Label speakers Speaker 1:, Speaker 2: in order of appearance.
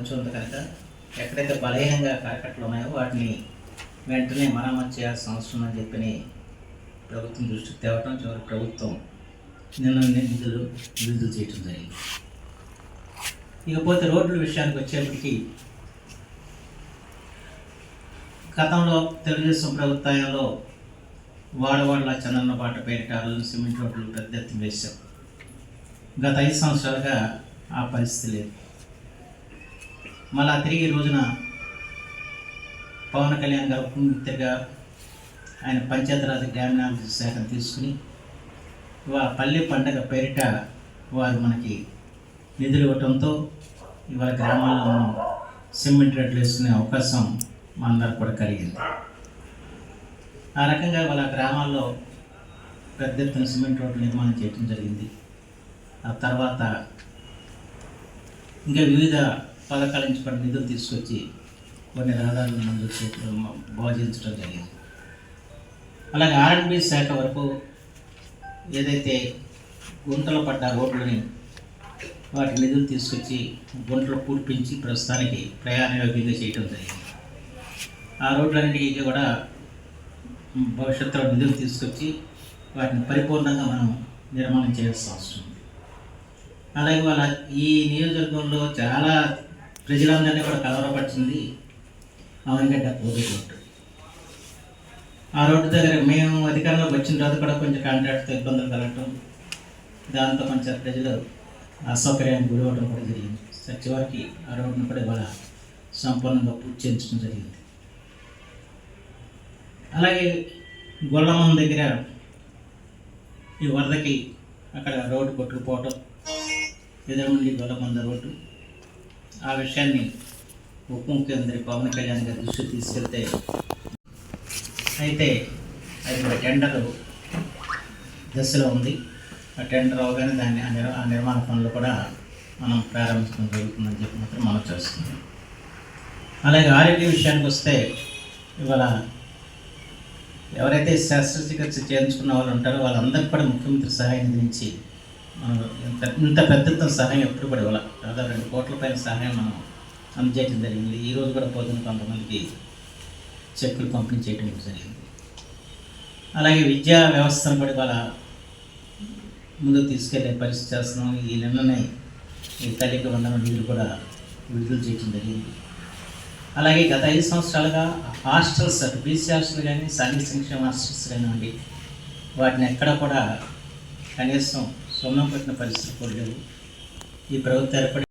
Speaker 1: మంచి ఉంది కనుక ఎక్కడైతే బలహీనంగా కరకట్టలు ఉన్నాయో వాటిని వెంటనే మరమ్మతు చేయాల్సిన అవసరం అని చెప్పి ప్రభుత్వం దృష్టికి తేవటం, చివరి ప్రభుత్వం నిన్న నిధులు విడుదల చేయడం జరిగింది. ఇకపోతే రోడ్ల విషయానికి వచ్చేప్పటికీ గతంలో తెలుగుదేశం ప్రభుత్వంలో వాడవాడల చందన్నపాట పేరిట సిమెంట్ రోడ్లు పెద్ద ఎత్తున వేశాం. గత 5 సంవత్సరాలుగా ఆ పరిస్థితి లేదు. మళ్ళా తిరిగి రోజున పవన్ కళ్యాణ్ గారు ముఖ్యమంత్రిగా ఆయన పంచాయతీరాజ్ గ్రామీణాభివృద్ధి శాఖను తీసుకుని పల్లె పండగ పేరిట వారు మనకి నిధులు ఇవ్వడంతో ఇవాళ గ్రామాల్లో మనం సిమెంట్ రోడ్లు వేసుకునే అవకాశం మనందరికి కూడా కలిగింది. ఆ రకంగా వాళ్ళ గ్రామాల్లో పెద్ద ఎత్తున సిమెంట్ రోడ్లు నిర్మాణం చేయడం జరిగింది. ఆ తర్వాత ఇంకా వివిధ పథకాల నుంచి కూడా నిధులు తీసుకొచ్చి కొన్ని రహదారులను మంజూరు భోజించడం జరిగింది. అలాగే R&B శాఖ వరకు ఏదైతే గుంటలు పడ్డ రోడ్లని వాటి నిధులు తీసుకొచ్చి గుంటలు పూడ్పించి ప్రస్తుతానికి ప్రయాణయోగ్యంగా చేయడం జరిగింది. ఆ రోడ్లన్నింటికీ కూడా భవిష్యత్తులో నిధులు తీసుకొచ్చి వాటిని పరిపూర్ణంగా మనం నిర్మాణం చేయాల్సిన అవసరం ఉంది. అలాగే వాళ్ళ ఈ నియోజకవర్గంలో చాలా ప్రజలందరినీ కూడా కలవరపరిచింది అవనిగడ్డ కోడి రోడ్డు. ఆ రోడ్డు దగ్గర మేము అధికారంలోకి వచ్చిన తర్వాత కూడా కొంచెం కాంట్రాక్ట్తో ఇబ్బందులు కలగటం, దాంతో కొంచెం ప్రజలు అసౌకర్యానికి గురవడం కూడా జరిగింది. చివరికి ఆ రోడ్డును కూడా ఇవాళ సంపూర్ణంగా పూర్తి చేయించడం జరిగింది. అలాగే గొల్లమం దగ్గర ఈ వరదకి అక్కడ రోడ్డు కొట్టుకుపోవటం, ఎదురుముండి గొల్లమంద రోడ్డు, ఆ విషయాన్ని ఉప ముఖ్యమంత్రి పవన్ కళ్యాణ్ గారి దృష్టికి తీసుకెళ్తే అయితే అది ఒక టెండర్ దశలో ఉంది. ఆ టెండర్ అవగానే దాన్ని ఆ నిర్మాణ పనులు కూడా మనం ప్రారంభించడం జరుగుతుందని చెప్పి మాత్రం మనం చేస్తున్నాం. అలాగే ఆరోగ్య విషయానికి వస్తే ఇవాళ ఎవరైతే శస్త్రచికిత్స చేయించుకున్న వాళ్ళు ఉంటారో వాళ్ళందరికీ కూడా ముఖ్యమంత్రి సహాయ నిధి నుంచి మనం ఇంత పెద్ద సహాయం ఎప్పుడు కూడా ఇవ్వాలి. దాదాపు 2 కోట్ల రూపాయల సహాయం మనం అందజేయడం జరిగింది. ఈరోజు కూడా పొద్దున కొంతమందికి చెక్కులు పంపిణీ చేయడం జరిగింది. అలాగే విద్యా వ్యవస్థను కూడా ఇవాళ ముందుకు తీసుకెళ్లే పరిస్థితి చేస్తున్నాం. ఈ నిన్ననే ఈ తల్లికి వందనం నిధులు కూడా విడుదల చేయడం జరిగింది. అలాగే గత 5 సంవత్సరాలుగా హాస్టల్స్, బీసీ హాస్టల్ కానీ సాంఘిక సంక్షేమ హాస్టల్స్ కానివ్వండి, వాటిని ఎక్కడ కూడా కనీసం సున్నం పెట్టిన పరిస్థితి కూడా లేవు. ఈ ప్రభుత్వం ఏర్పడి